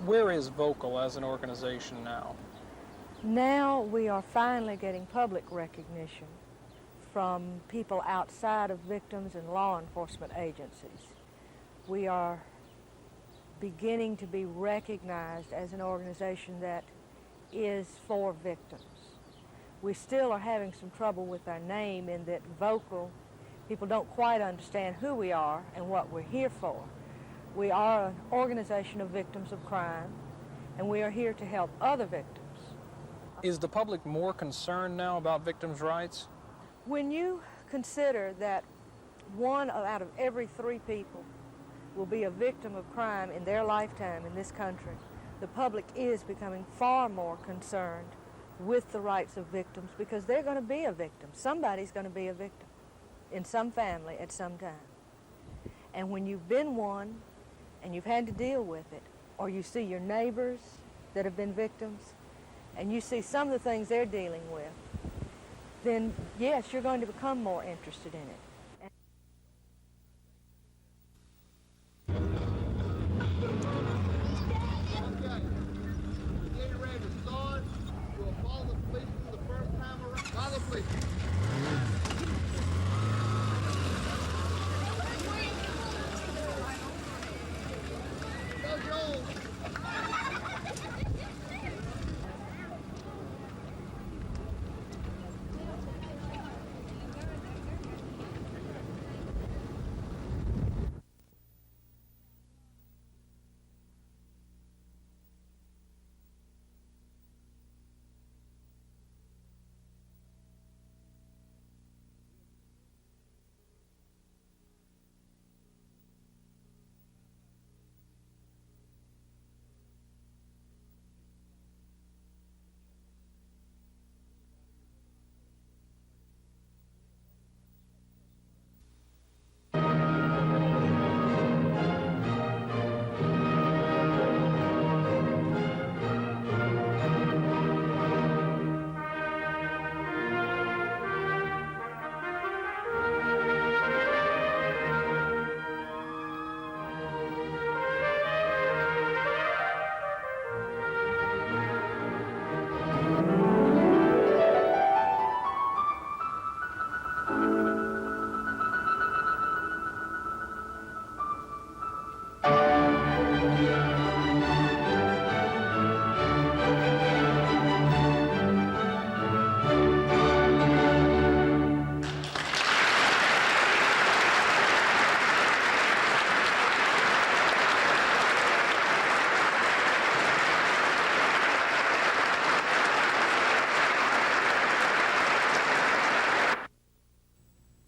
Where is Vocal as an organization now? Now we are finally getting public recognition from people outside of victims and law enforcement agencies. We are beginning to be recognized as an organization that is for victims. We still are having some trouble with our name in that Vocal, people don't quite understand who we are and what we're here for. We are an organization of victims of crime, and we are here to help other victims. Is the public more concerned now about victims' rights? When you consider that 1 out of every 3 people will be a victim of crime in their lifetime in this country, the public is becoming far more concerned with the rights of victims because they're going to be a victim. Somebody's going to be a victim in some family at some time. And when you've been one and you've had to deal with it, or you see your neighbors that have been victims, and you see some of the things they're dealing with, then yes, you're going to become more interested in it.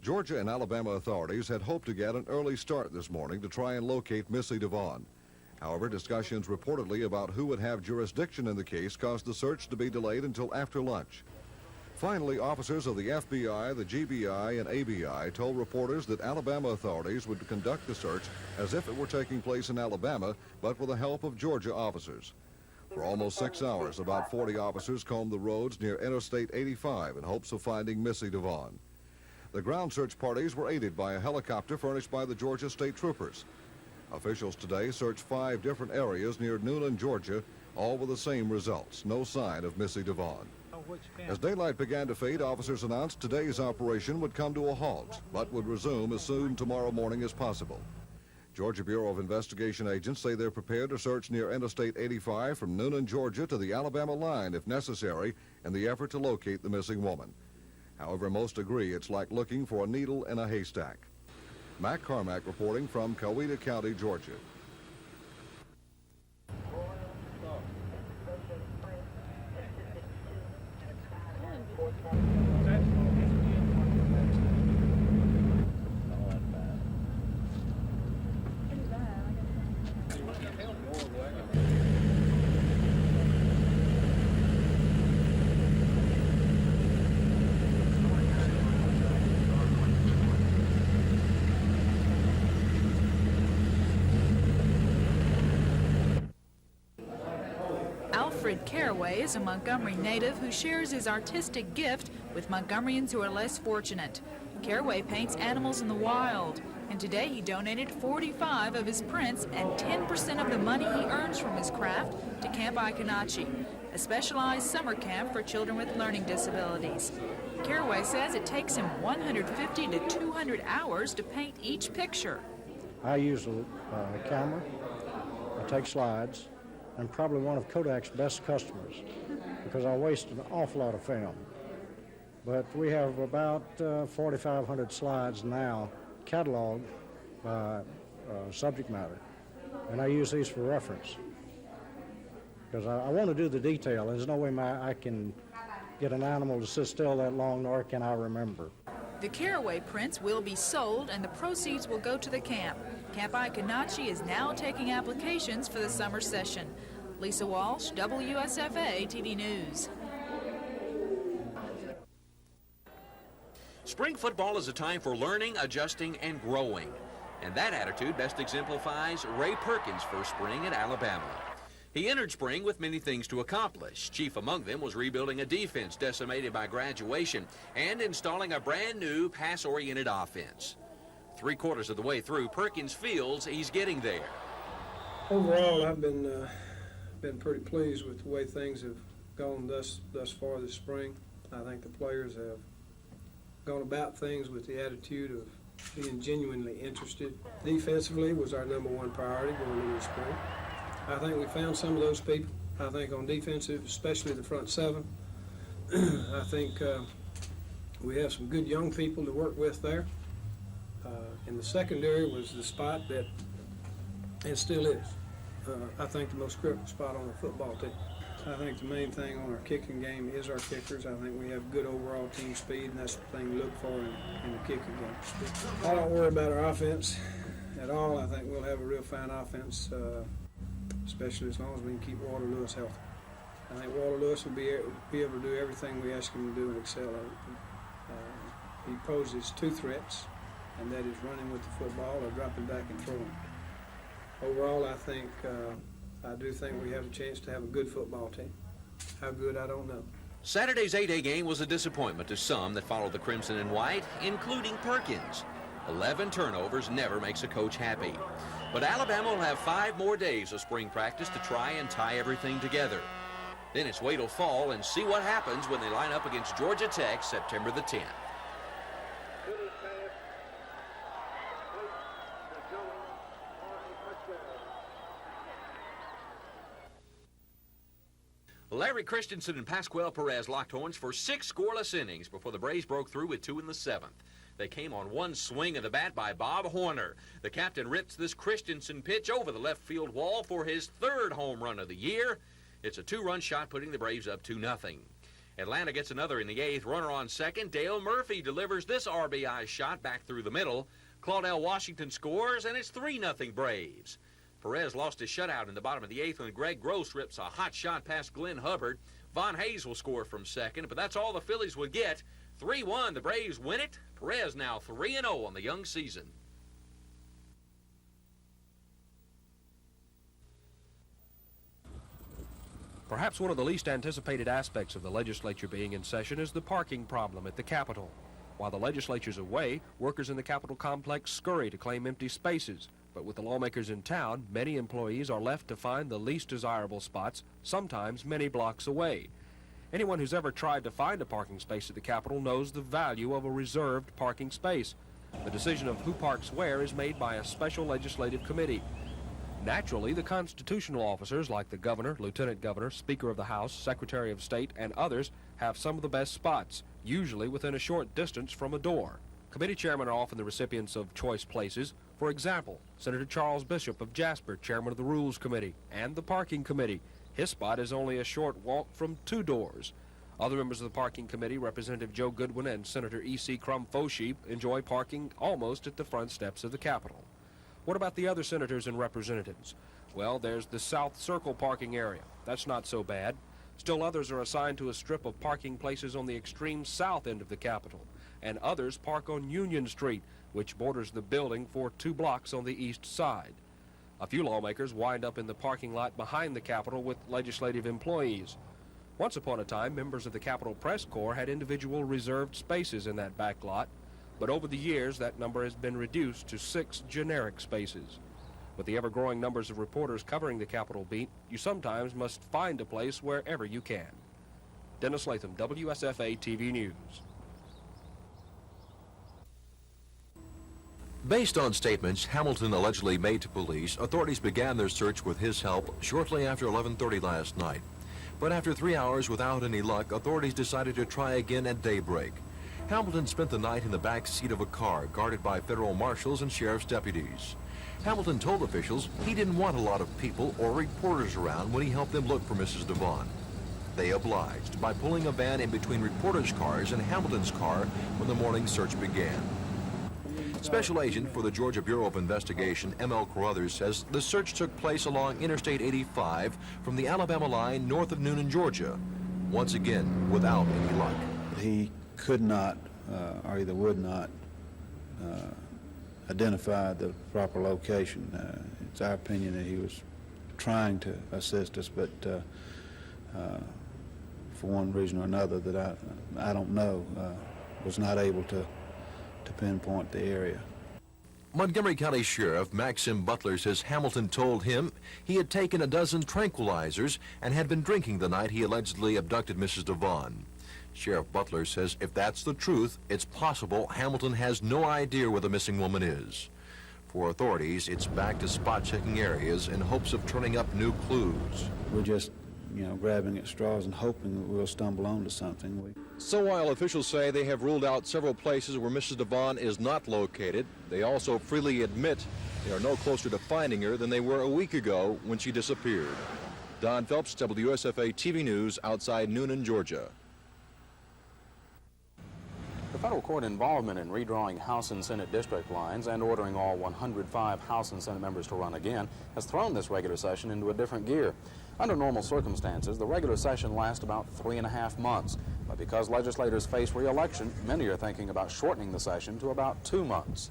Georgia and Alabama authorities had hoped to get an early start this morning to try and locate Missy Devon. However, discussions reportedly about who would have jurisdiction in the case caused the search to be delayed until after lunch. Finally, officers of the FBI, the GBI, and ABI told reporters that Alabama authorities would conduct the search as if it were taking place in Alabama, but with the help of Georgia officers. For almost 6 hours, about 40 officers combed the roads near Interstate 85 in hopes of finding Missy Devon. The ground search parties were aided by a helicopter furnished by the Georgia State Troopers. Officials today searched 5 different areas near Newnan, Georgia, all with the same results, no sign of Missy Devon. As daylight began to fade, officers announced today's operation would come to a halt, but would resume as soon tomorrow morning as possible. Georgia Bureau of Investigation agents say they're prepared to search near Interstate 85 from Newnan, Georgia to the Alabama line if necessary in the effort to locate the missing woman. However, most agree it's like looking for a needle in a haystack. Mac Carmack reporting from Coweta County, Georgia. Caraway is a Montgomery native who shares his artistic gift with Montgomeryans who are less fortunate. Caraway paints animals in the wild, And today he donated 45 of his prints and 10% of the money he earns from his craft to Camp Icanachi, a specialized summer camp for children with learning disabilities. Caraway says it takes him 150 to 200 hours to paint each picture. I use a camera, I take slides. I'm probably one of Kodak's best customers because I waste an awful lot of film. But we have about 4,500 slides now cataloged by subject matter, and I use these for reference because I want to do the detail. There's no way I can get an animal to sit still that long, nor can I remember. The Caraway prints will be sold and the proceeds will go to the camp. Camp Icanachi is now taking applications for the summer session. Lisa Walsh, WSFA TV News. Spring football is a time for learning, adjusting, and growing. And that attitude best exemplifies Ray Perkins' first spring at Alabama. He entered spring with many things to accomplish. Chief among them was rebuilding a defense decimated by graduation and installing a brand new pass-oriented offense. 3/4 of the way through, Perkins feels he's getting there. Overall, I've been pretty pleased with the way things have gone thus far this spring. I think the players have gone about things with the attitude of being genuinely interested. Defensively was our #1 priority going into the spring. I think we found some of those people. I think on defensive, especially the front seven, I think we have some good young people to work with there. And the secondary was the spot that, and still is, I think the most critical spot on the football team. I think the main thing on our kicking game is our kickers. I think we have good overall team speed, and that's the thing to look for in the kicking game. I don't worry about our offense at all. I think we'll have a real fine offense, especially as long as we can keep Walter Lewis healthy. I think Walter Lewis will be able to do everything we ask him to do and excel at it. He poses 2 threats, and that is running with the football or dropping back and throwing. Overall, I do think we have a chance to have a good football team. How good, I don't know. Saturday's 8A game was a disappointment to some that followed the Crimson and White, including Perkins. 11 turnovers never makes a coach happy. But Alabama will have 5 more days of spring practice to try and tie everything together. Then it's wait till fall and see what happens when they line up against Georgia Tech September the 10th. Larry Christensen and Pascual Perez locked horns for 6 scoreless innings before the Braves broke through with 2 in the 7th. They came on one swing of the bat by Bob Horner. The captain rips this Christensen pitch over the left field wall for his 3rd home run of the year. It's a 2-run shot, putting the Braves up 2-0. Atlanta gets another in the 8th. Runner on second. Dale Murphy delivers this RBI shot back through the middle. Claudell Washington scores, and it's 3-0 Braves. Perez lost his shutout in the bottom of the 8th when Greg Gross rips a hot shot past Glenn Hubbard. Von Hayes will score from second, but that's all the Phillies would get. 3-1, the Braves win it. Perez now 3-0 on the young season. Perhaps one of the least anticipated aspects of the legislature being in session is the parking problem at the Capitol. While the legislature's away, workers in the Capitol complex scurry to claim empty spaces. But with the lawmakers in town, many employees are left to find the least desirable spots, sometimes many blocks away. Anyone who's ever tried to find a parking space at the Capitol knows the value of a reserved parking space. The decision of who parks where is made by a special legislative committee. Naturally, the constitutional officers like the governor, lieutenant governor, speaker of the House, secretary of state, and others have some of the best spots, usually within a short distance from a door. Committee chairmen are often the recipients of choice places. For example, Senator Charles Bishop of Jasper, chairman of the Rules Committee and the Parking Committee. His spot is only a short walk from 2 doors. Other members of the Parking Committee, Representative Joe Goodwin and Senator E.C. Crum-Fosheep, enjoy parking almost at the front steps of the Capitol. What about the other senators and representatives? Well, there's the South Circle parking area. That's not so bad. Still others are assigned to a strip of parking places on the extreme south end of the Capitol, and others park on Union Street, which borders the building for 2 blocks on the east side. A few lawmakers wind up in the parking lot behind the Capitol with legislative employees. Once upon a time, members of the Capitol Press Corps had individual reserved spaces in that back lot. but over the years that number has been reduced to 6 generic spaces. With the ever-growing numbers of reporters covering the Capitol beat, you sometimes must find a place wherever you can. Dennis Latham, WSFA TV News. Based on statements Hamilton allegedly made to police, authorities began their search with his help shortly after 11:30 last night. But after 3 hours without any luck, authorities decided to try again at daybreak. Hamilton spent the night in the back seat of a car guarded by federal marshals and sheriff's deputies. Hamilton told officials he didn't want a lot of people or reporters around when he helped them look for Mrs. Devon. They obliged by pulling a van in between reporters' cars and Hamilton's car when the morning search began. Special Agent for the Georgia Bureau of Investigation, M.L. Carruthers, says the search took place along Interstate 85 from the Alabama line north of Noonan, Georgia, once again without any luck. He could not, or either would not, identify the proper location. It's our opinion that he was trying to assist us, but for one reason or another that I don't know, was not able to pinpoint the area. Montgomery County Sheriff Maxim Butler says Hamilton told him he had taken a dozen tranquilizers and had been drinking the night he allegedly abducted Mrs. Devon. Sheriff Butler says if that's the truth, it's possible Hamilton has no idea where the missing woman is. For authorities, it's back to spot-checking areas in hopes of turning up new clues. We're just, grabbing at straws and hoping that we'll stumble onto something. So while officials say they have ruled out several places where Mrs. Devon is not located, they also freely admit they are no closer to finding her than they were a week ago when she disappeared. Don Phelps, WSFA TV News, outside Noonan, Georgia. The federal court involvement in redrawing House and Senate district lines and ordering all 105 House and Senate members to run again has thrown this regular session into a different gear. Under normal circumstances, the regular session lasts about 3.5 months. But because legislators face re-election, many are thinking about shortening the session to about 2 months.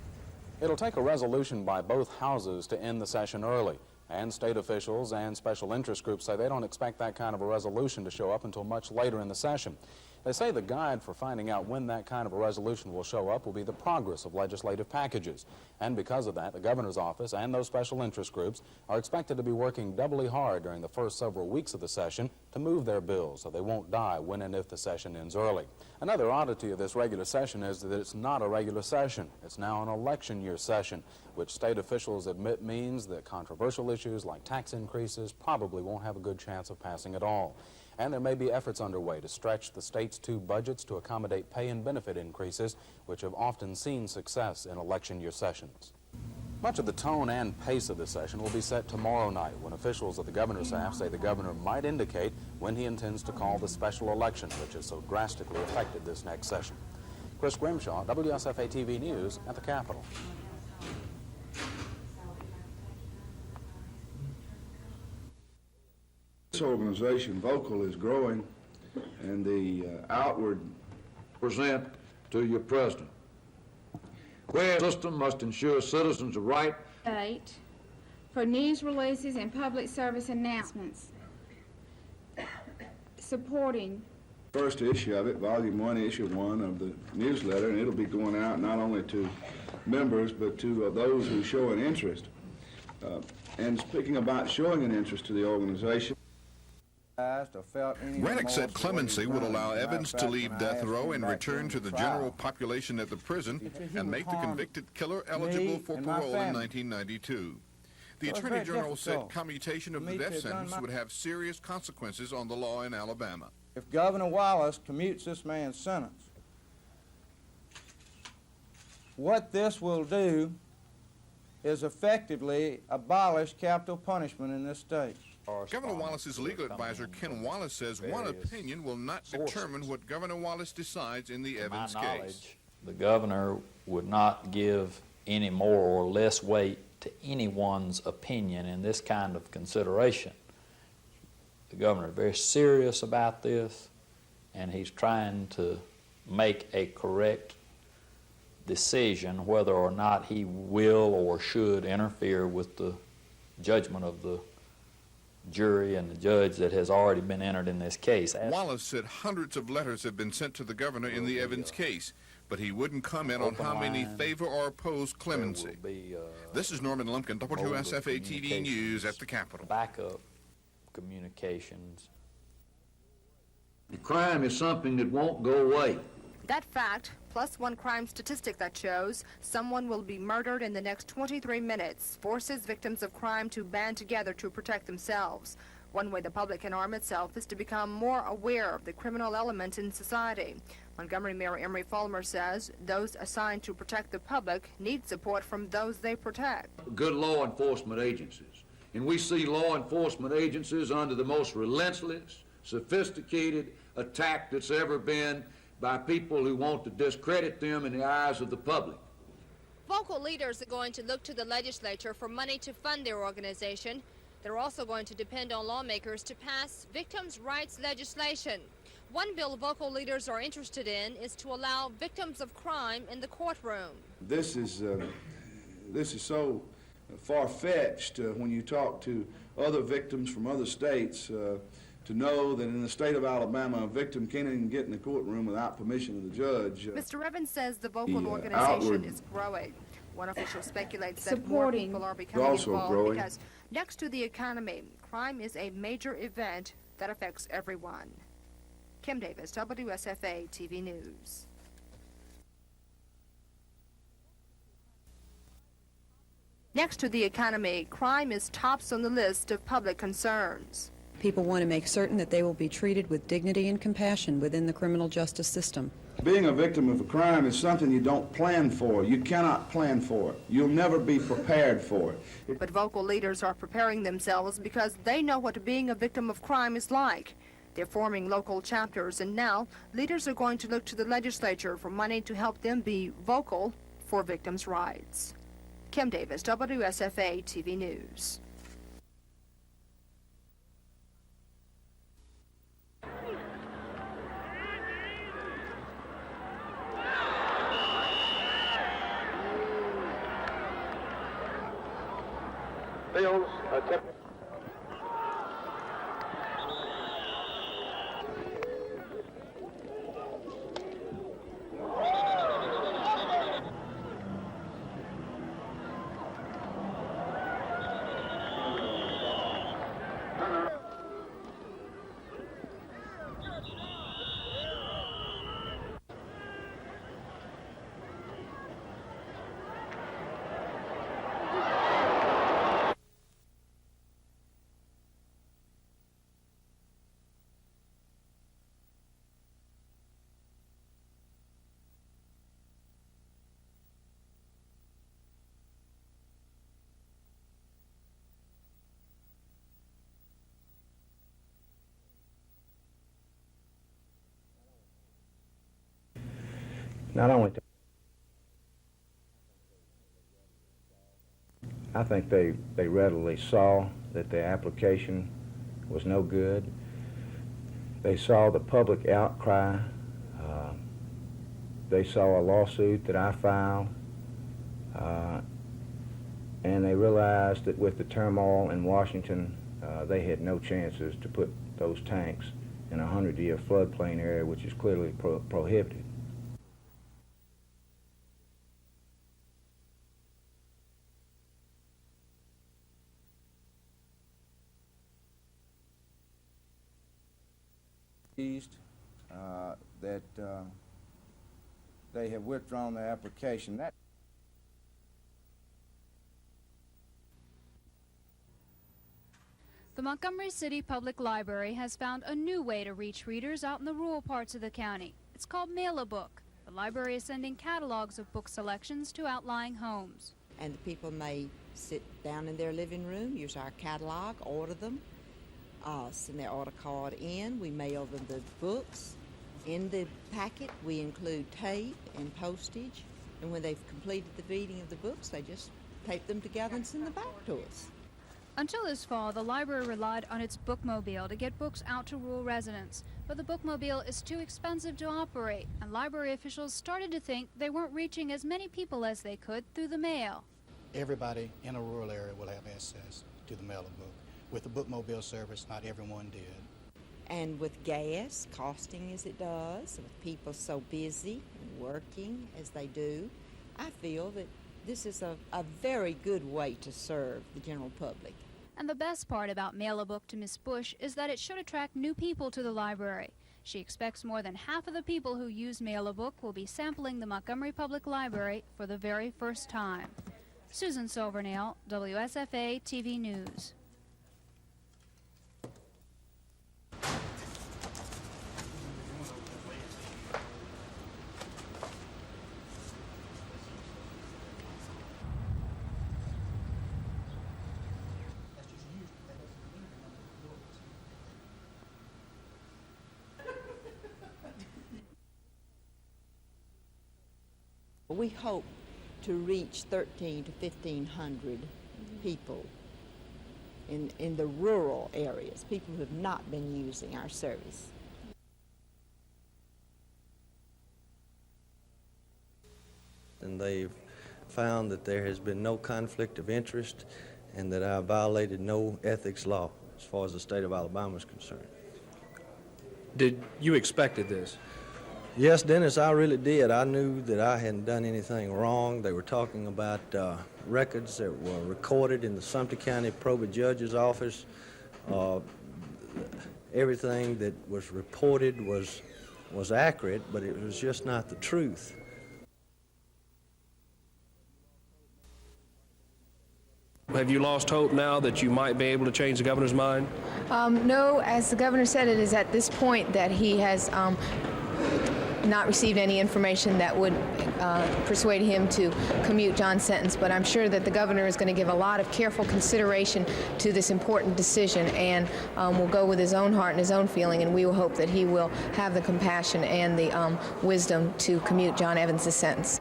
It'll take a resolution by both houses to end the session early. And state officials and special interest groups say they don't expect that kind of a resolution to show up until much later in the session. They say the guide for finding out when that kind of a resolution will show up will be the progress of legislative packages. And because of that, the governor's office and those special interest groups are expected to be working doubly hard during the first several weeks of the session to move their bills so they won't die when and if the session ends early. Another oddity of this regular session is that it's not a regular session. It's now an election year session, which state officials admit means that controversial issues like tax increases probably won't have a good chance of passing at all. And there may be efforts underway to stretch the state's 2 budgets to accommodate pay and benefit increases, which have often seen success in election year sessions. Much of the tone and pace of this session will be set tomorrow night when officials at the governor's staff say the governor might indicate when he intends to call the special election, which has so drastically affected this next session. Chris Grimshaw, WSFA TV News at the Capitol. This organization, Vocal, is growing, and the outward present to your president. Where the system must ensure citizens a right for news releases and public service announcements supporting first issue of it, volume 1, issue 1 of the newsletter, and it'll be going out not only to members but to those who show an interest. And speaking about showing an interest to the organization, Rennick said clemency would allow Evans to leave death row and return to the general population at the prison and make the convicted killer eligible for parole in 1992. The Attorney General said commutation of the death sentence would have serious consequences on the law in Alabama. If Governor Wallace commutes this man's sentence, what this will do is effectively abolish capital punishment in this state. Governor Wallace's legal advisor, Ken Wallace, says one opinion will not determine what Governor Wallace decides in the Evans case. The governor would not give any more or less weight to anyone's opinion in this kind of consideration. The governor is very serious about this, and he's trying to make a correct decision whether or not he will or should interfere with the judgment of the jury and the judge that has already been entered in this case. Wallace said hundreds of letters have been sent to the governor in the Evans case, but he wouldn't comment on how many favor or oppose clemency. This is Norman Lumpkin, WSFA TV News at the Capitol. Backup communications. The crime is something that won't go away. That fact, plus one crime statistic that shows someone will be murdered in the next 23 minutes, forces victims of crime to band together to protect themselves. One way the public can arm itself is to become more aware of the criminal element in society. Montgomery Mayor Emery Fulmer says those assigned to protect the public need support from those they protect. Good law enforcement agencies. And we see law enforcement agencies under the most relentless, sophisticated attack that's ever been by people who want to discredit them in the eyes of the public. Vocal leaders are going to look to the legislature for money to fund their organization. They're also going to depend on lawmakers to pass victims' rights legislation. One bill vocal leaders are interested in is to allow victims of crime in the courtroom. This is so far-fetched when you talk to other victims from other states to know that in the state of Alabama, a victim can't even get in the courtroom without permission of the judge. Mr. Evans says the vocal organization is growing. One official speculates that more people are becoming involved because next to the economy, crime is a major event that affects everyone. Kim Davis, WSFA TV News. Next to the economy, crime is tops on the list of public concerns. People want to make certain that they will be treated with dignity and compassion within the criminal justice system. Being a victim of a crime is something you don't plan for. You cannot plan for it. You'll never be prepared for it. But vocal leaders are preparing themselves because they know what being a victim of crime is like. They're forming local chapters, and now leaders are going to look to the legislature for money to help them be vocal for victims' rights. Kim Davis, WSFA TV News. Fields, attempt. Not only, I think they readily saw that the application was no good. They saw the public outcry. They saw a lawsuit that I filed, and they realized that with the turmoil in Washington, they had no chances to put those tanks in a 100-year floodplain area, which is clearly prohibited. That they have withdrawn their application. The Montgomery City Public Library has found a new way to reach readers out in the rural parts of the county. It's called Mail-a-Book. The library is sending catalogs of book selections to outlying homes. And the people may sit down in their living room, use our catalog, order them, send their order card in. We mail them the books. In the packet, we include tape and postage, and when they've completed the reading of the books, they just tape them together and send them back to us. Until this fall, the library relied on its bookmobile to get books out to rural residents, but the bookmobile is too expensive to operate, and library officials started to think they weren't reaching as many people as they could through the mail. Everybody in a rural area will have access to the mail-a-book. with the bookmobile service, not everyone did. And with gas costing as it does, with people so busy and working as they do, I feel that this is a very good way to serve the general public. And the best part about Mail a Book to Miss Bush is that it should attract new people to the library. She expects more than half of the people who use Mail a Book will be sampling the Montgomery Public Library for the very first time. Susan Silvernail, WSFA TV News. We hope to reach 1,300 to 1,500 people in the rural areas, people who have not been using our service. And they've found that there has been no conflict of interest and that I violated no ethics law as far as the state of Alabama is concerned. Did you expected this? Yes, Dennis, I really did. I knew that I hadn't done anything wrong. They were talking about records that were recorded in the Sumter County Probate Judge's office. Everything that was reported was accurate, but it was just not the truth. Have you lost hope now that you might be able to change the governor's mind? No, as the governor said, it is at this point that he has not received any information that would persuade him to commute John's sentence, but I'm sure that the governor is going to give a lot of careful consideration to this important decision and will go with his own heart and his own feeling, and we will hope that he will have the compassion and the wisdom to commute John Evans' sentence.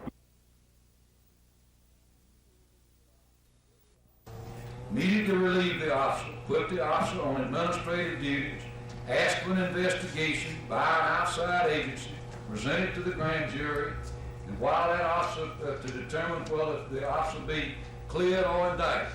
Immediately relieve the officer, put the officer on administrative duties, ask for an investigation by an outside agency, present it to the grand jury, and while that officer, to determine whether the officer be cleared or indicted.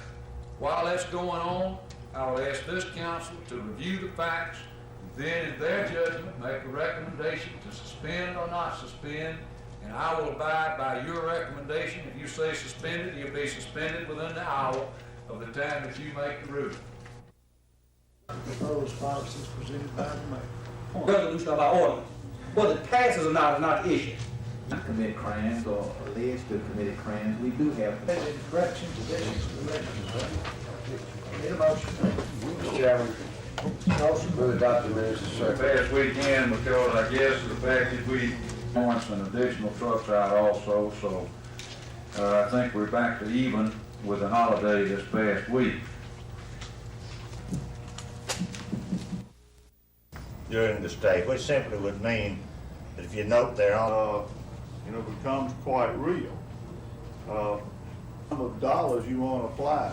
While that's going on, I will ask this council to review the facts, and then in their judgment make a recommendation to suspend or not suspend, and I will abide by your recommendation. If you say suspended, you'll be suspended within the hour of the time that you make the ruling. Proposed policies presented by the mayor. Resolution of our ordinance. Whether it passes or not is not the issue. Commit crimes or alleged to have committed crimes, we do have corrections, additions to the record. Need a motion. Mr. Chairman, for the documents, sir. Fast we can, because I guess the fact that we want some additional trucks out also, so I think we're back to even with the holiday this past week. During the state, which simply would mean that if you note there on, becomes quite real. Some of dollars you want to apply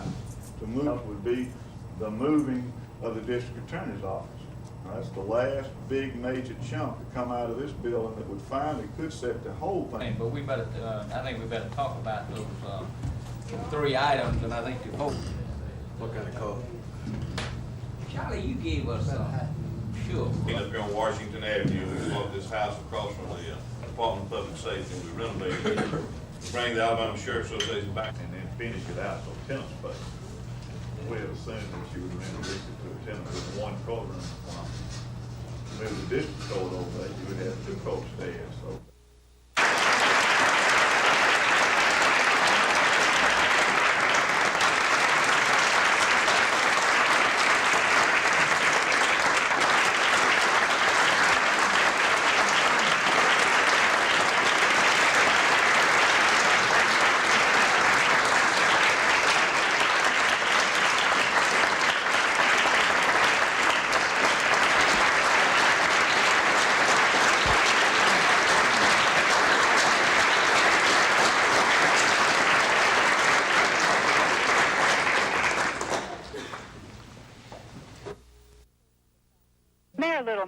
to move would be the moving of the district attorney's office. That's the last big major chunk to come out of this building that would finally could set the whole thing. But we better, I think we better talk about those 3 items, and I think you hope. What kind of code? Charlie, you gave us sure. Up here on Washington Avenue, we bought this house across from the Department of Public Safety, and we renovated it. Bring the Alabama Sheriff's Association back. And then finish it out for tenant space. We had assumed that you would have introduced it to a tenant with 1 courtroom. Move the district court over there, you would have 2 court stairs. So.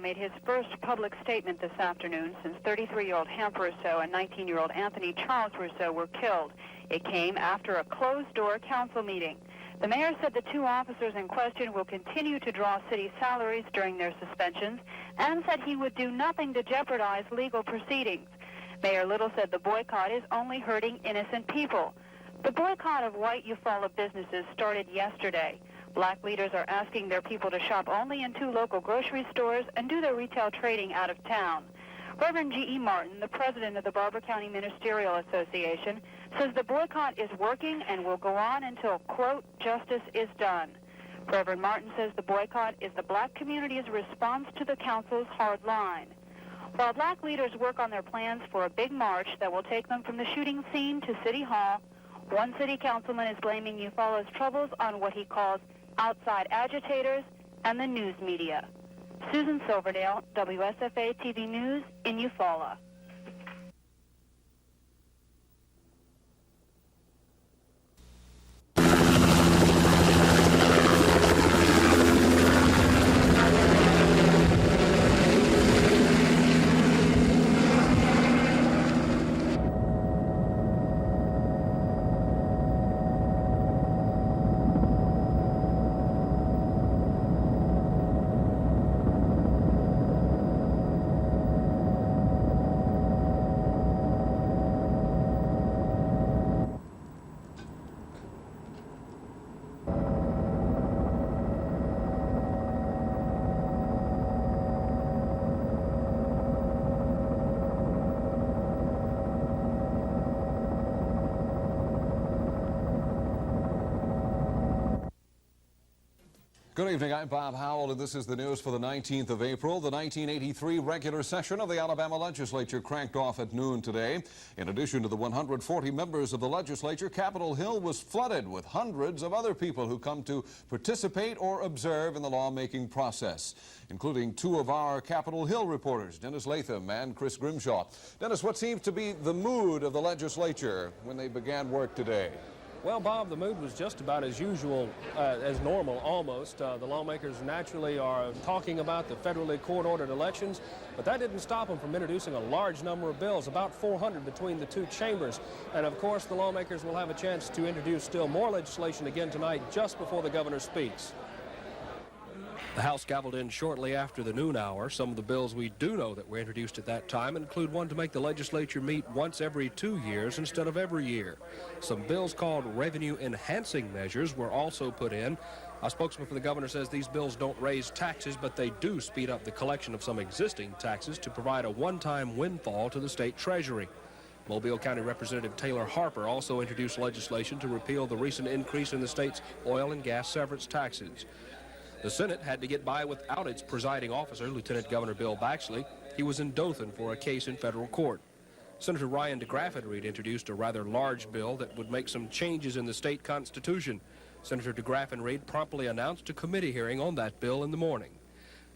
Made his first public statement this afternoon since 33-year-old Hamp Rousseau and 19-year-old Anthony Charles Rousseau were killed. It came after a closed-door council meeting. The mayor said the two officers in question will continue to draw city salaries during their suspensions and said he would do nothing to jeopardize legal proceedings. Mayor Little said the boycott is only hurting innocent people. The boycott of white Eufaula businesses started yesterday. Black leaders are asking their people to shop only in 2 local grocery stores and do their retail trading out of town. Reverend G.E. Martin, the president of the Barber County Ministerial Association, says the boycott is working and will go on until, quote, justice is done. Reverend Martin says the boycott is the black community's response to the council's hard line. While black leaders work on their plans for a big march that will take them from the shooting scene to City Hall, one city councilman is blaming Eufaula's troubles on what he calls outside agitators and the news media. Susan Silverdale, WSFA TV News in Eufaula. Good evening, I'm Bob Howell, and this is the news for the 19th of April. The 1983 regular session of the Alabama legislature cranked off at noon today. In addition to the 140 members of the legislature, Capitol Hill was flooded with hundreds of other people who come to participate or observe in the lawmaking process, including 2 of our Capitol Hill reporters, Dennis Latham and Chris Grimshaw. Dennis, what seems to be the mood of the legislature when they began work today? Well, Bob, the mood was just about as usual, as normal, almost. The lawmakers naturally are talking about the federally court-ordered elections, but that didn't stop them from introducing a large number of bills, about 400 between the 2 chambers. And, of course, the lawmakers will have a chance to introduce still more legislation again tonight, just before the governor speaks. The House gavelled in shortly after the noon hour. Some of the bills we do know that were introduced at that time include one to make the legislature meet once every 2 years instead of every year. Some bills called revenue-enhancing measures were also put in. A spokesman for the governor says these bills don't raise taxes, but they do speed up the collection of some existing taxes to provide a one-time windfall to the state treasury. Mobile County Representative Taylor Harper also introduced legislation to repeal the recent increase in the state's oil and gas severance taxes. The Senate had to get by without its presiding officer, Lieutenant Governor Bill Baxley. He was in Dothan for a case in federal court. Senator Ryan DeGraffenreid introduced a rather large bill that would make some changes in the state constitution. Senator DeGraffenreid promptly announced a committee hearing on that bill in the morning.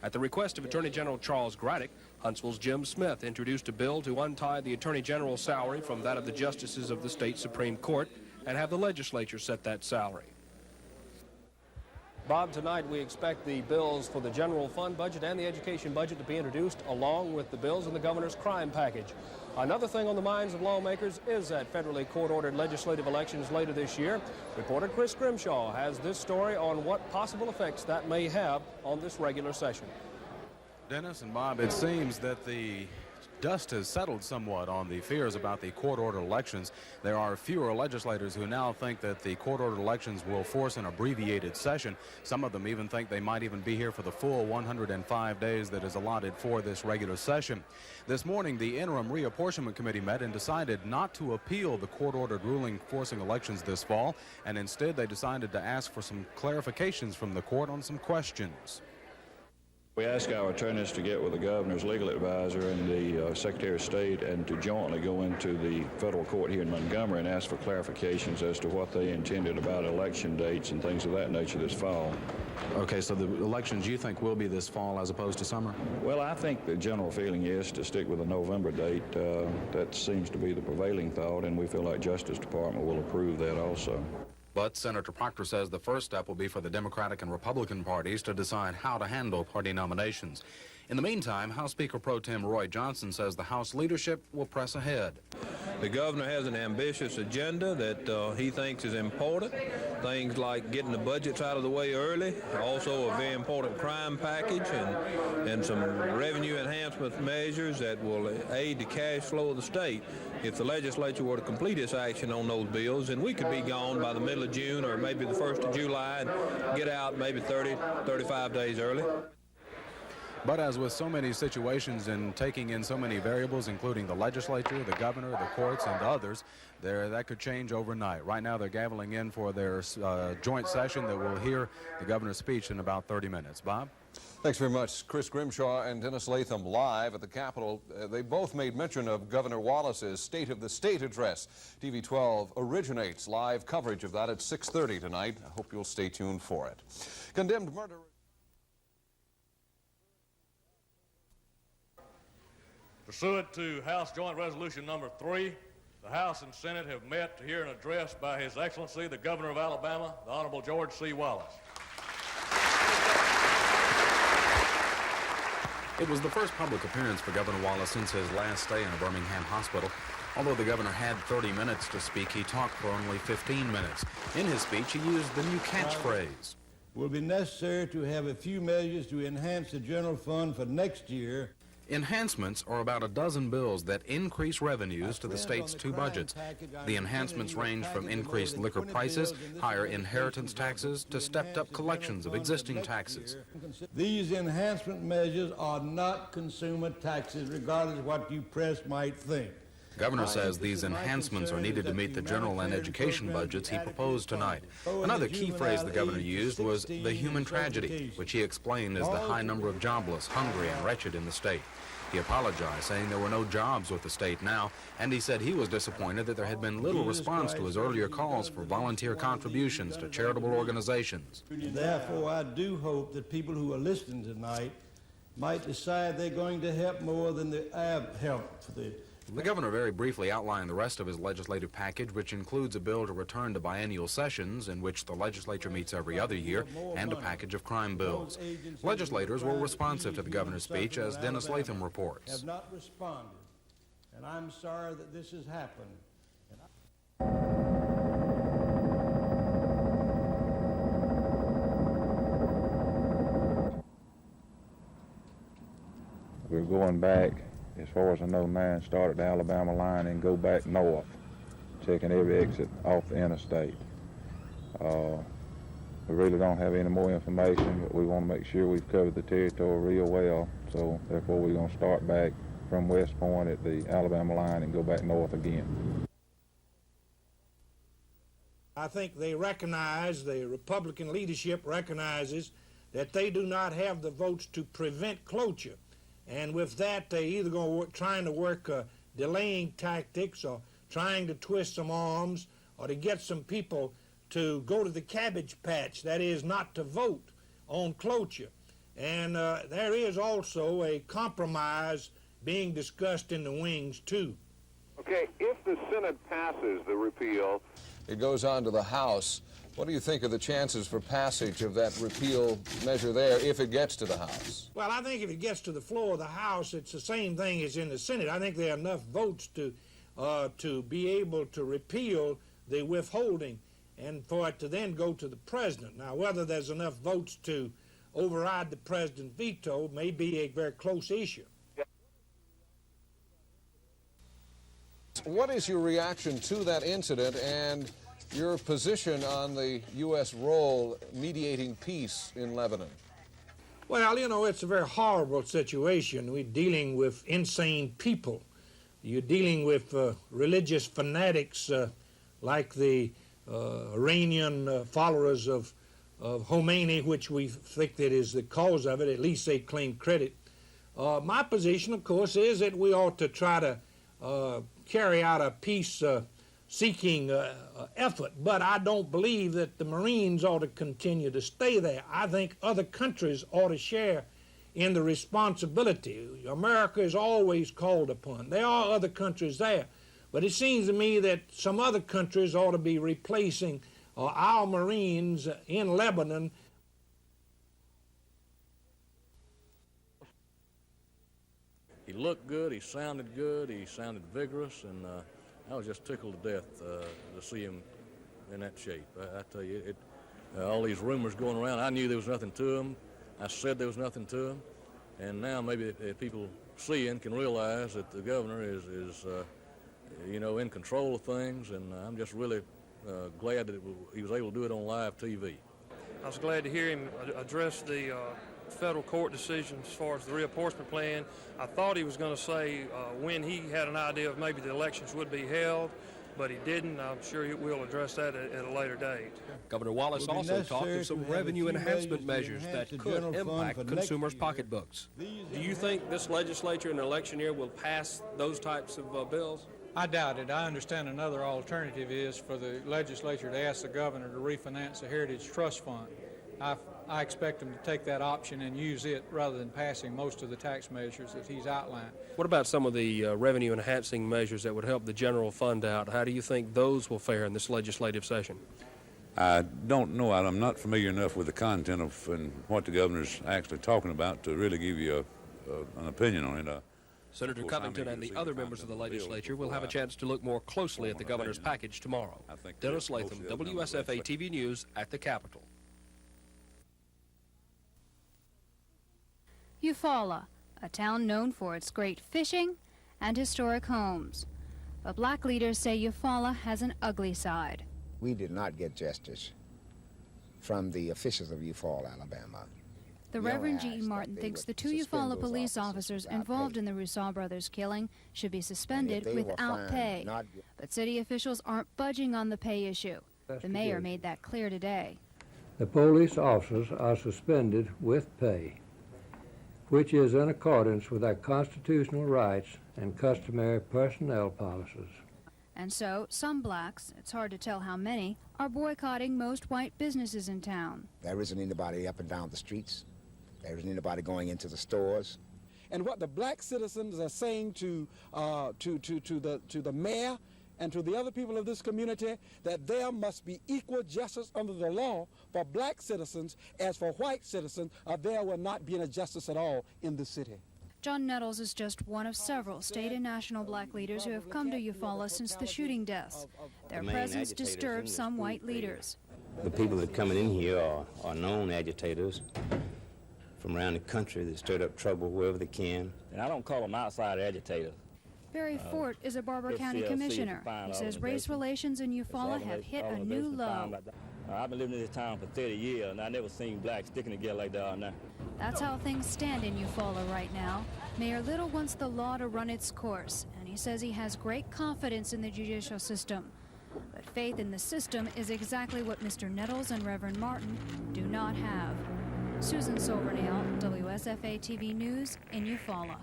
At the request of Attorney General Charles Graddick, Huntsville's Jim Smith introduced a bill to untie the Attorney General's salary from that of the justices of the state Supreme Court and have the legislature set that salary. Bob, tonight we expect the bills for the general fund budget and the education budget to be introduced along with the bills in the governor's crime package. Another thing on the minds of lawmakers is that federally court-ordered legislative elections later this year. Reporter Chris Grimshaw has this story on what possible effects that may have on this regular session. Dennis and Bob, it seems that the dust has settled somewhat on the fears about the court-ordered elections. There are fewer legislators who now think that the court-ordered elections will force an abbreviated session. Some of them even think they might even be here for the full 105 days that is allotted for this regular session. This morning, the interim reapportionment committee met and decided not to appeal the court-ordered ruling forcing elections this fall, and instead they decided to ask for some clarifications from the court on some questions. We ask our attorneys to get with the governor's legal advisor and the Secretary of State and to jointly go into the federal court here in Montgomery and ask for clarifications as to what they intended about election dates and things of that nature this fall. Okay, so the elections you think will be this fall as opposed to summer? Well, I think the general feeling is to stick with a November date. That seems to be the prevailing thought, and we feel like Justice Department will approve that also. But Senator Proctor says the first step will be for the Democratic and Republican parties to decide how to handle party nominations. In the meantime, House Speaker Pro Tem Roy Johnson says the House leadership will press ahead. The governor has an ambitious agenda that he thinks is important. Things like getting the budgets out of the way early, also a very important crime package and some revenue enhancement measures that will aid the cash flow of the state. If the legislature were to complete its action on those bills, then we could be gone by the middle of June or maybe the 1st of July and get out maybe 30, 35 days early. But as with so many situations and taking in so many variables, including the legislature, the governor, the courts, and others, that could change overnight. Right now, they're gaveling in for their joint session that will hear the governor's speech in about 30 minutes. Bob? Thanks very much. Chris Grimshaw and Dennis Latham live at the Capitol. They both made mention of Governor Wallace's State of the State address. TV 12 originates live coverage of that at 6:30 tonight. I hope you'll stay tuned for it. Condemned murderer. Pursuant to House Joint Resolution number 3, the House and Senate have met to hear an address by His Excellency, the Governor of Alabama, the Honorable George C. Wallace. It was the first public appearance for Governor Wallace since his last stay in a Birmingham hospital. Although the governor had 30 minutes to speak, he talked for only 15 minutes. In his speech, he used the new catchphrase. It will be necessary to have a few measures to enhance the general fund for next year. Enhancements are about a dozen bills that increase revenues to the state's two budgets. The enhancements range from increased liquor prices, higher inheritance taxes, to stepped-up collections of existing taxes. These enhancement measures are not consumer taxes, regardless of what you press might think. The governor says these enhancements are needed to meet the general and education budgets he proposed tonight. Another key phrase the governor used was the human tragedy, which he explained as the high number of jobless, hungry, and wretched in the state. He apologized, saying there were no jobs with the state now, and he said he was disappointed that there had been little response to his earlier calls for volunteer contributions to charitable organizations. Therefore, I do hope that people who are listening tonight might decide they're going to help more than they have helped for the The governor very briefly outlined the rest of his legislative package, which includes a bill to return to biennial sessions, in which the legislature meets every other year, and a package of crime bills. Legislators were responsive to the governor's speech, as Dennis Latham reports. Have not responded, and I'm sorry that this has happened. We're going back, as far as I know now, start at the Alabama line and go back north, checking every exit off the interstate. We really don't have any more information, but we want to make sure we've covered the territory real well, so therefore we're going to start back from West Point at the Alabama line and go back north again. I think they recognize, the Republican leadership recognizes that they do not have the votes to prevent cloture. And with that, they either going to trying to work delaying tactics or trying to twist some arms or to get some people to go to the cabbage patch, that is, not to vote on cloture. And there is also a compromise being discussed in the wings, too. Okay, if the Senate passes the repeal... It goes on to the House. What do you think of the chances for passage of that repeal measure there if it gets to the House? Well, I think if it gets to the floor of the House, it's the same thing as in the Senate. I think there are enough votes to be able to repeal the withholding and for it to then go to the president. Now, whether there's enough votes to override the president's veto may be a very close issue. What is your reaction to that incident and your position on the U.S. role mediating peace in Lebanon? Well, you know, it's a very horrible situation. We're dealing with insane people. You're dealing with religious fanatics like the Iranian followers of Khomeini, which we think that is the cause of it. At least they claim credit. My position, of course, is that we ought to try to carry out a peace-seeking effort, but I don't believe that the Marines ought to continue to stay there. I think other countries ought to share in the responsibility. America is always called upon. There are other countries there, but it seems to me that some other countries ought to be replacing our Marines in Lebanon. He looked good, he sounded vigorous, and I was just tickled to death to see him in that shape. I tell you, all these rumors going around, I knew there was nothing to them. I said there was nothing to them. And now maybe people see and can realize that the governor is in control of things, and I'm just really glad that he was able to do it on live TV. I was glad to hear him address the federal court decision as far as the reapportionment plan. I thought he was going to say when he had an idea of maybe the elections would be held, but he didn't. I'm sure he will address that at a later date. Governor Wallace also talked of some revenue enhancement measures that could impact consumers' pocketbooks. Do you think this legislature in the election year will pass those types of bills? I doubt it. I understand another alternative is for the legislature to ask the governor to refinance the Heritage Trust Fund. I expect them to take that option and use it rather than passing most of the tax measures that he's outlined. What about some of the revenue-enhancing measures that would help the general fund out? How do you think those will fare in this legislative session? I don't know. I'm not familiar enough with the content of and what the governor's actually talking about to really give you an opinion on it. Senator Covington and the other members of the legislature will have a chance to look more closely at the governor's package tomorrow. Dennis Latham, WSFA TV News at the Capitol. Eufaula, a town known for its great fishing and historic homes. But black leaders say Eufaula has an ugly side. We did not get justice from the officials of Eufaula, Alabama. The Reverend G.E. Martin thinks the two Eufaula police officers involved in the Rousseau brothers' killing should be suspended without pay. But city officials aren't budging on the pay issue. The mayor made that clear today. The police officers are suspended with pay, which is in accordance with our constitutional rights and customary personnel policies. And so, some blacks, it's hard to tell how many, are boycotting most white businesses in town. There isn't anybody up and down the streets. There isn't anybody going into the stores. And what the black citizens are saying to the mayor and to the other people of this community, that there must be equal justice under the law for black citizens as for white citizens, or there will not be any justice at all in the city. John Nettles is just one of several state and national black leaders who have come to Eufaula since the shooting deaths. Their presence disturbs some white leaders. The people that are coming in here are known agitators from around the country that stirred up trouble wherever they can. And I don't call them outside agitators. Barry Fort is a Barber County commissioner. He says race relations in Eufaula have hit a new low. I've been living in this town for 30 years, and I've never seen blacks sticking together like they are now. That's how things stand in Eufaula right now. Mayor Little wants the law to run its course, and he says he has great confidence in the judicial system. But faith in the system is exactly what Mr. Nettles and Reverend Martin do not have. Susan Silvernail, WSFA TV News in Eufaula.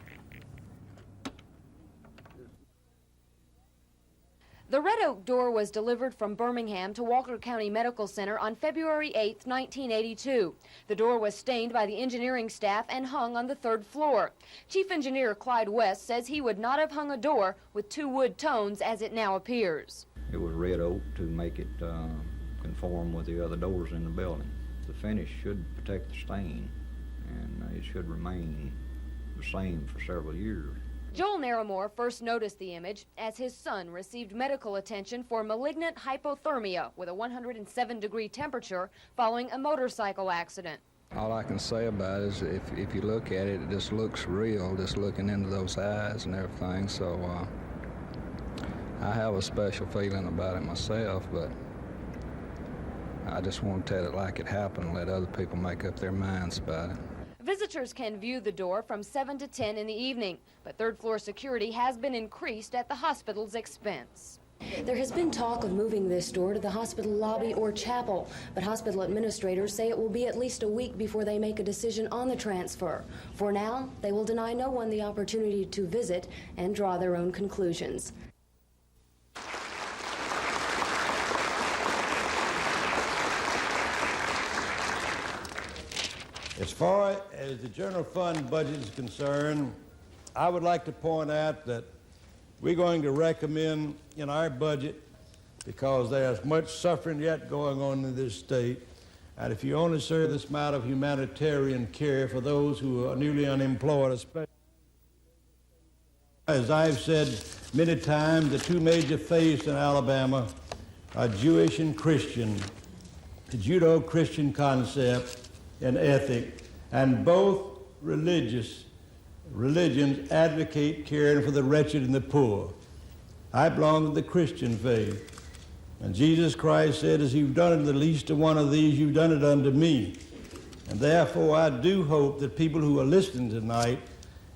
The Red Oak door was delivered from Birmingham to Walker County Medical Center on February 8, 1982. The door was stained by the engineering staff and hung on the 3rd floor. Chief Engineer Clyde West says he would not have hung a door with 2 wood tones as it now appears. It was red oak to make it conform with the other doors in the building. The finish should protect the stain, and it should remain the same for several years. Joel Naramore first noticed the image as his son received medical attention for malignant hypothermia with a 107-degree temperature following a motorcycle accident. All I can say about it is if you look at it, it just looks real, just looking into those eyes and everything. So I have a special feeling about it myself, but I just want to tell it like it happened and let other people make up their minds about it. Visitors can view the door from 7 to 10 in the evening, but 3rd floor security has been increased at the hospital's expense. There has been talk of moving this door to the hospital lobby or chapel, but hospital administrators say it will be at least a week before they make a decision on the transfer. For now, they will deny no one the opportunity to visit and draw their own conclusions. As far as the general fund budget is concerned, I would like to point out that we're going to recommend in our budget, because there's much suffering yet going on in this state, and if you only serve this amount of humanitarian care for those who are newly unemployed, especially, as I've said many times the two major faiths in Alabama are Jewish and Christian, the Judeo-Christian concept and ethic, and both religions advocate caring for the wretched and the poor. I belong to the Christian faith. And Jesus Christ said, as you've done it to the least of one of these, you've done it unto me. And therefore, I do hope that people who are listening tonight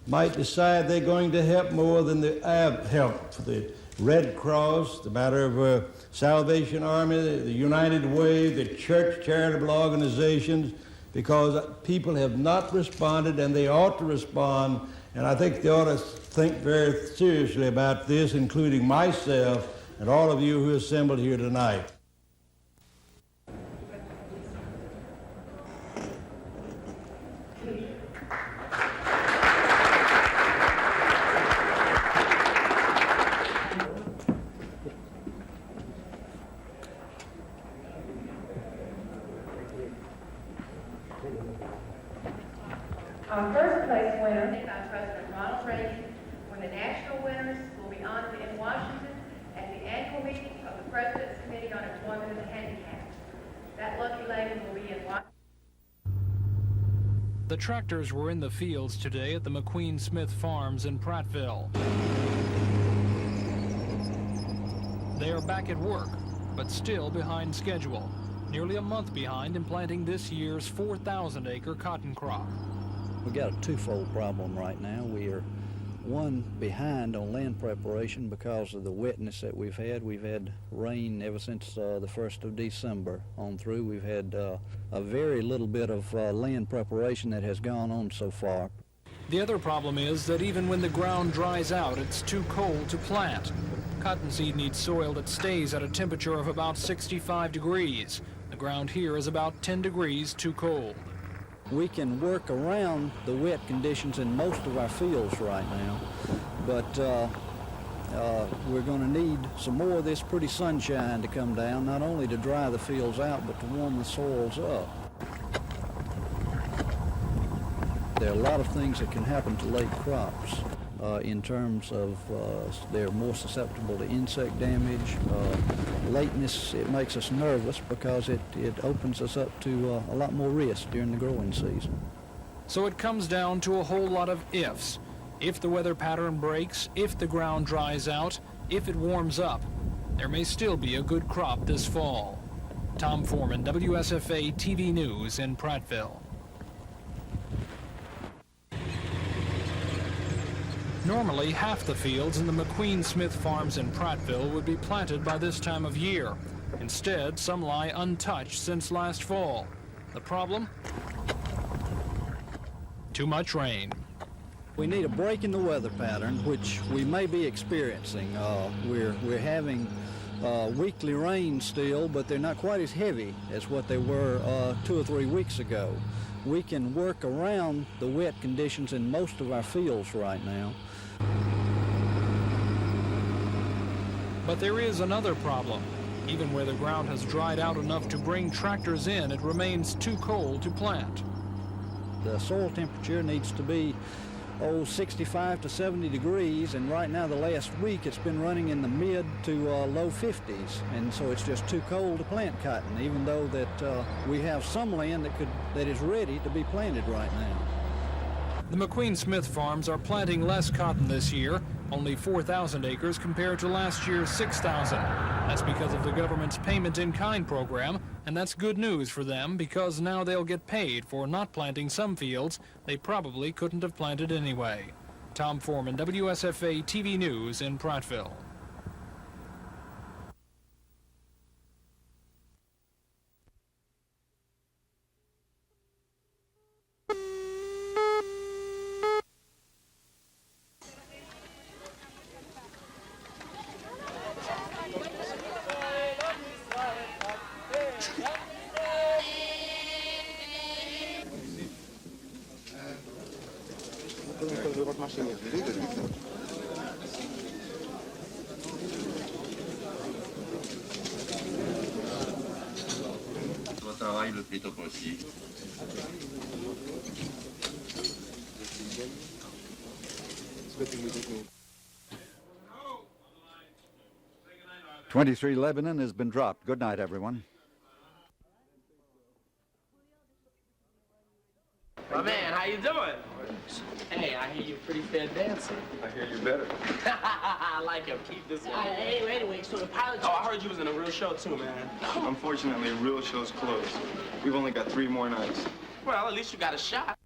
might decide they're going to help more than they have helped for the Red Cross, the matter of Salvation Army, the United Way, the church charitable organizations, because people have not responded and they ought to respond. And I think they ought to think very seriously about this, including myself and all of you who assembled here tonight. Our first place winner by President Ronald Reagan, when the national winners will be honored in Washington at the annual meeting of the President's Committee on Employment and the Handicapped. That lucky lady will be in Washington. The tractors were in the fields today at the McQueen Smith Farms in Prattville. They are back at work, but still behind schedule. Nearly a month behind in planting this year's 4,000-acre cotton crop. We've got a twofold problem right now. We are, one, behind on land preparation because of the wetness that we've had. We've had rain ever since the 1st of December on through. We've had a very little bit of land preparation that has gone on so far. The other problem is that even when the ground dries out, it's too cold to plant. Cottonseed needs soil that stays at a temperature of about 65 degrees. The ground here is about 10 degrees too cold. We can work around the wet conditions in most of our fields right now, but we're going to need some more of this pretty sunshine to come down, not only to dry the fields out, but to warm the soils up. There are a lot of things that can happen to late crops in terms of they're more susceptible to insect damage. Lateness, it makes us nervous because it opens us up to a lot more risk during the growing season. So it comes down to a whole lot of ifs. If the weather pattern breaks, if the ground dries out, if it warms up, there may still be a good crop this fall. Tom Foreman, WSFA TV News in Prattville. Normally, half the fields in the McQueen Smith Farms in Prattville would be planted by this time of year. Instead, some lie untouched since last fall. The problem? Too much rain. We need a break in the weather pattern, which we may be experiencing. We're having weekly rains still, but they're not quite as heavy as what they were 2 or 3 weeks ago. We can work around the wet conditions in most of our fields right now. But there is another problem. Even where the ground has dried out enough to bring tractors in, it remains too cold to plant. The soil temperature needs to be 65 to 70 degrees, and right now the last week it's been running in the mid to low 50s, and so it's just too cold to plant cotton, even though that we have some land that is ready to be planted right now. The McQueen Smith Farms are planting less cotton this year, only 4,000 acres compared to last year's 6,000. That's because of the government's payment-in-kind program, and that's good news for them because now they'll get paid for not planting some fields they probably couldn't have planted anyway. Tom Foreman, WSFA TV News in Prattville. Votre travail le plus tôt possible. 23 Lebanon has been dropped. Good night, everyone. My man, how you doing? Hey, I hear you're pretty fair dancing. I hear you better. I like him. Keep this one. Anyway, so the pilot... Oh, I heard you was in a real show, too, man. Unfortunately, real show's closed. We've only got 3 more nights. Well, at least you got a shot.